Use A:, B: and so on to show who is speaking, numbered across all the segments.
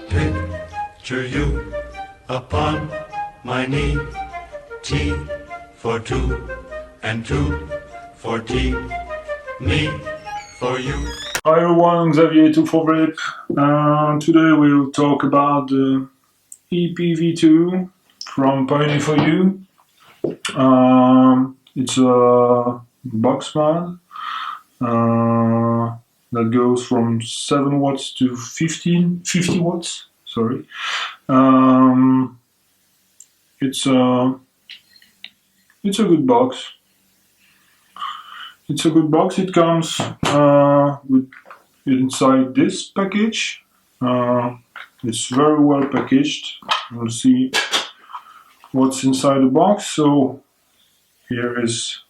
A: Picture you upon my knee, T for two, and two for tea, me for you.
B: Hi everyone, Xavier2 for Rip. Today we'll talk about the IPV2 from Pioneer4You. It's a box mount that goes from 7 watts to 50 watts. Sorry. It's a good box. It's a good box. It comes with inside this package. It's very well packaged. We'll see what's inside the box. So here is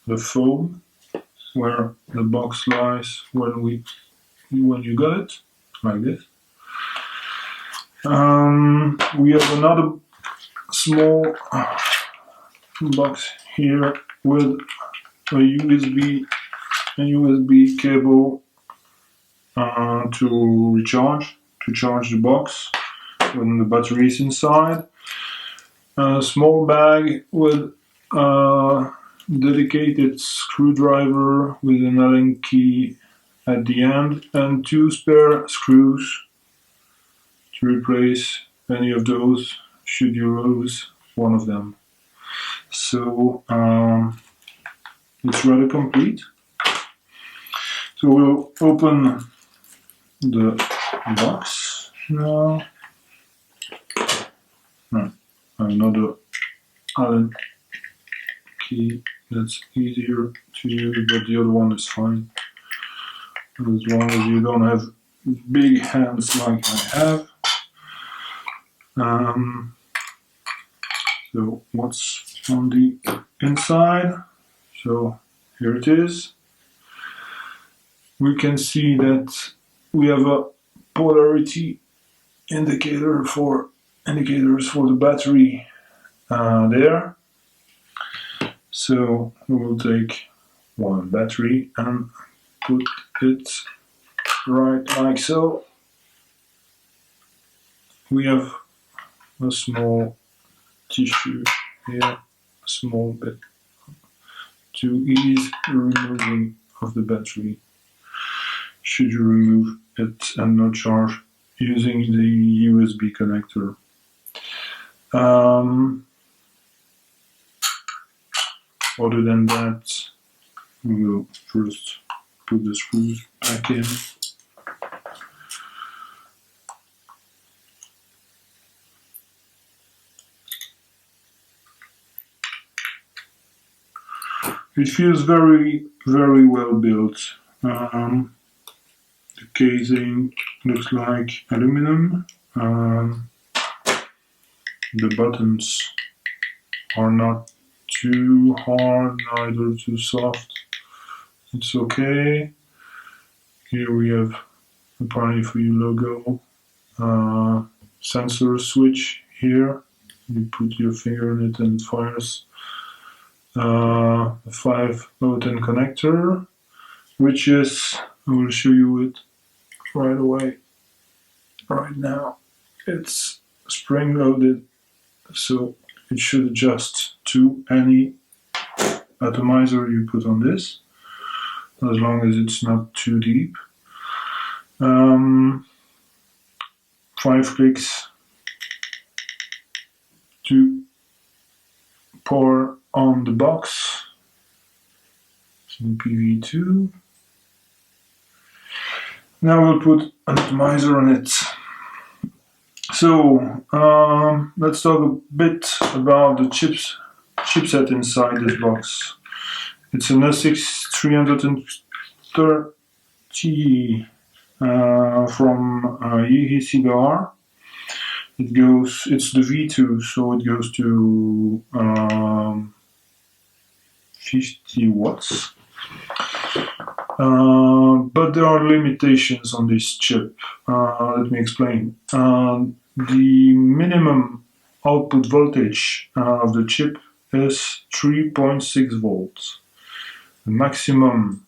B: the foam where the box lies when you got it, like this. We have another small box here with a USB cable to charge the box when the battery is inside. A small bag with a dedicated screwdriver with an Allen key at the end, and 2 spare screws to replace any of those should you lose one of them. So it's rather complete. So we'll open the box now. Another Allen key, that's easier to use, but the other one is fine as long as you don't have big hands like I have. So what's on the inside? So here it is. We can see that we have a polarity indicators for the battery there. So we will take one battery and put it right like so. We have a small tissue here, a small bit to ease the removing of the battery should you remove it and not charge using the USB connector. Other than that, we will first put the screws back in. It feels very, very well built. The casing looks like aluminum. The buttons are not too hard, neither too soft. It's okay. Here we have the Pioneer4You logo. Sensor switch here. You put your finger in it and it fires. A 5-010 connector, which is, I will show you it right away, right now. It's spring loaded, so it should adjust to any atomizer you put on this, as long as it's not too deep. 5 clicks to power on the box. IPV2. Now we'll put an atomizer on it. So let's talk a bit about the chipset inside this box. It's an SX330 from Yeezy Cigar. It's the V2, so it goes to 50 watts. But there are limitations on this chip. Let me explain. The minimum output voltage of the chip is 3.6 volts. The maximum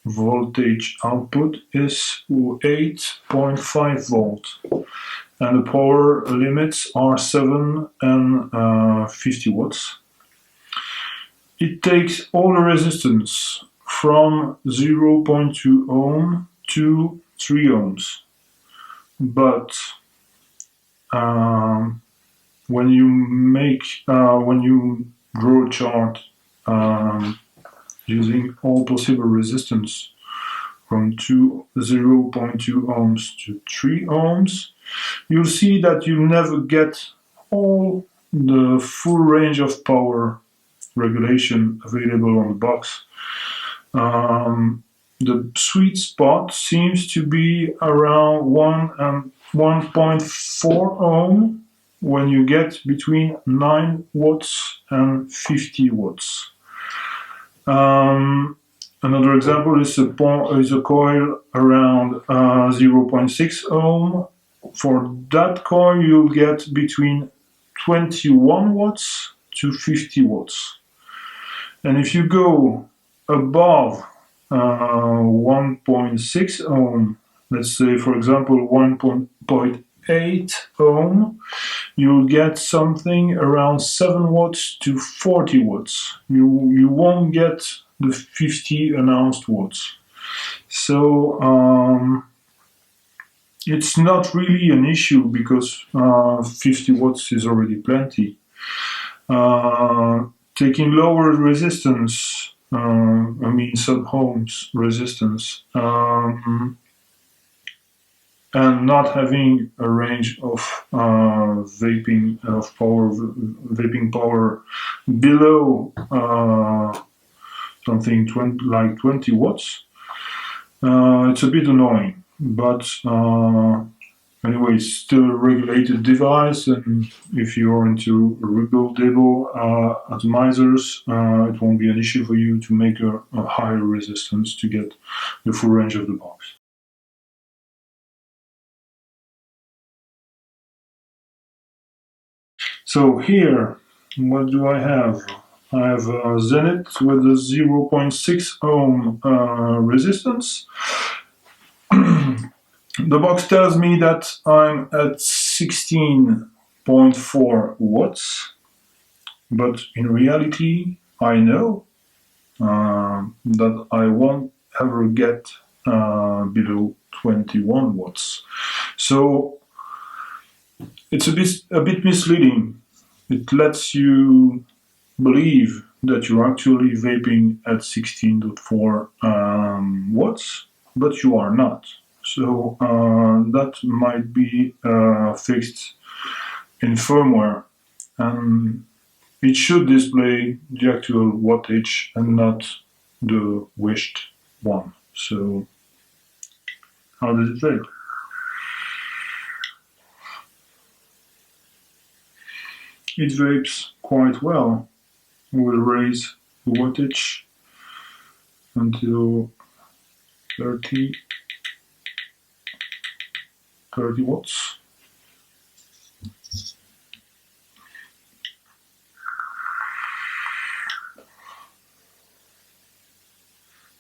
B: voltage output is 8.5 volt, and the power limits are 7 and 50 watts. It takes all the resistance from 0.2 ohm to 3 ohms, but when you draw a chart using all possible resistance from 0.2 ohms to 3 ohms, you'll see that you never get all the full range of power regulation available on the box. The sweet spot seems to be around 1 and 1.4 ohm when you get between 9 watts and 50 watts. Another example is a coil around 0.6 ohm. For that coil, you'll get between 21 watts to 50 watts. And if you go above 1.6 ohm, let's say for example 1.8 ohm, you'll get something around 7 watts to 40 watts. You won't get the 50 announced watts. So it's not really an issue because 50 watts is already plenty. Taking lower resistance, sub-ohms resistance, and not having a range of vaping power below something like 20 watts, it's a bit annoying, but anyway, it's still a regulated device, and if you're into rebuildable atomizers, it won't be an issue for you to make a higher resistance to get the full range of the box. So here, what do I have? I have a Zenith with a 0.6 ohm resistance. The box tells me that I'm at 16.4 watts, but in reality, I know that I won't ever get below 21 watts. So it's a bit misleading. It lets you believe that you're actually vaping at 16.4 watts, but you are not. So that might be fixed in firmware, and it should display the actual wattage and not the wished one. So how does it vape? It vapes quite well. We'll raise the wattage until 30 watts.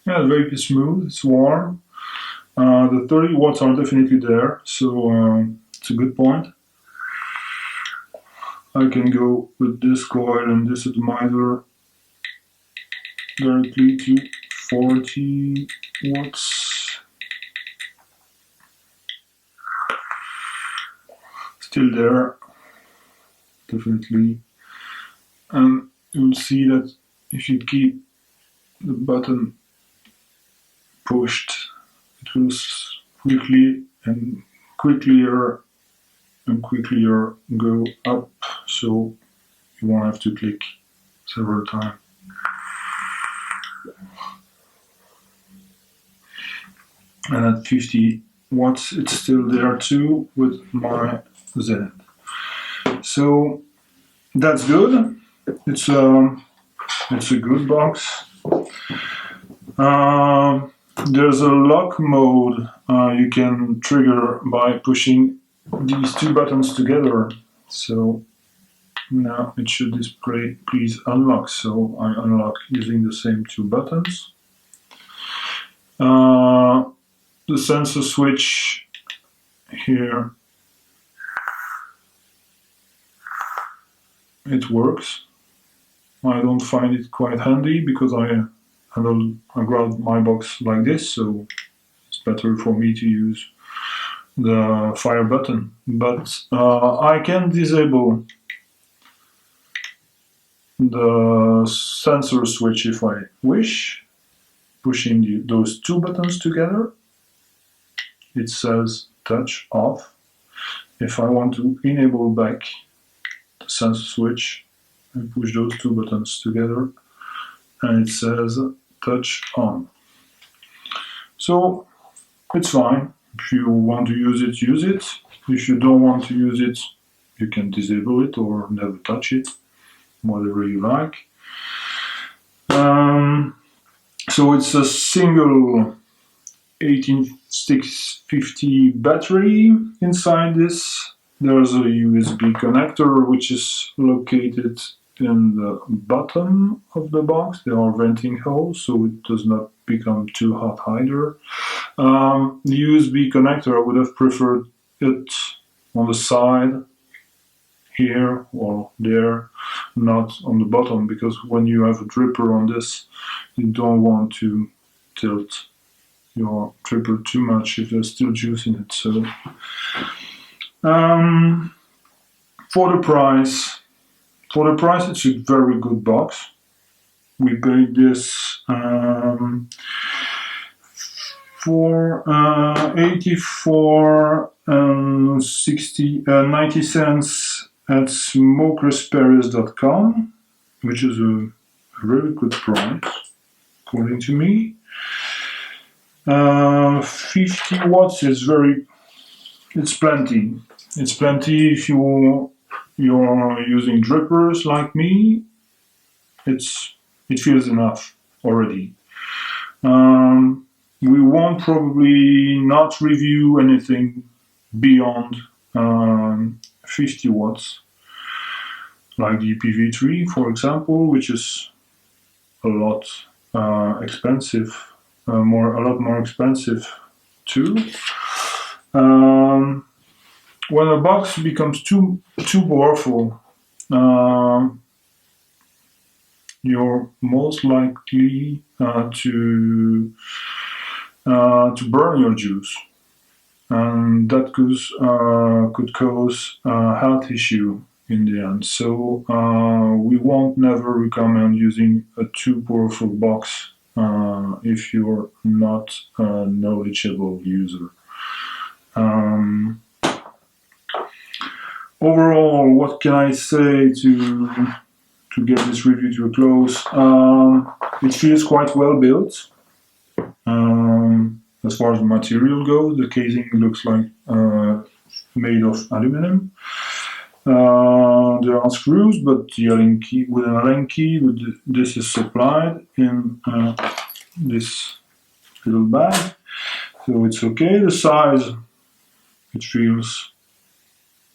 B: Yeah, the vape is smooth, it's warm. The 30 watts are definitely there, so it's a good point. I can go with this coil and this atomizer directly to 40 watts. Still there, definitely. And you'll see that if you keep the button pushed, it will quicklier go up, so you won't have to click several times. And at 50 watts, it's still there too with my Zenith. So that's good. It's a good box. There's a lock mode you can trigger by pushing these two buttons together. So now it should display please unlock. So I unlock using the same two buttons. The sensor switch here, it works. I don't find it quite handy because I grab my box like this, so it's better for me to use the fire button. But I can disable the sensor switch if I wish, pushing those two buttons together. It says touch off. If I want to enable back the sensor switch, I push those two buttons together and it says touch on. So it's fine. If you want to use it, use it. If you don't want to use it, you can disable it or never touch it, whatever you like. So it's a single 18650 battery inside this. There's a USB connector which is located in the bottom of the box. There are venting holes, so it does not become too hot either. The USB connector, I would have preferred it on the side here or there, not on the bottom, because when you have a dripper on this, you don't want to tilt your dripper too much if there's still juice in it. So for the price, it's a very good box. We paid this for 84.90 cents at smokersparis.com, which is a really good price, according to me. 50 watts is it's plenty. It's plenty if you're using drippers like me. It feels enough already. We won't probably not review anything beyond 50 watts, like the IPV2, for example, which is a lot expensive, a lot more expensive too. When a box becomes too powerful, you're most likely to burn your juice, and that could cause a health issue in the end. So we won't never recommend using a too powerful box if you're not a knowledgeable user. Overall, what can I say to get this review to a close? It feels quite well built. As far as the material goes, the casing looks like made of aluminum. There are screws, but the Allen key, with an Allen key, this is supplied in this little bag, so it's okay. The size, it feels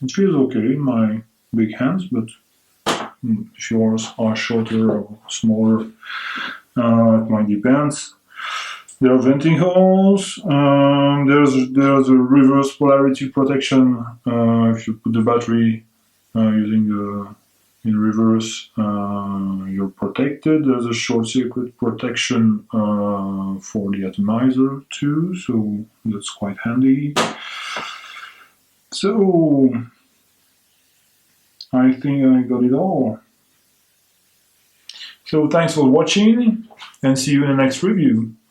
B: okay in my big hands, but if yours are shorter or smaller, it might depend. There are venting holes. There's a reverse polarity protection. If you put the battery in reverse, you're protected. There's a short circuit protection for the atomizer too, so that's quite handy. So I think I got it all. So thanks for watching, and see you in the next review.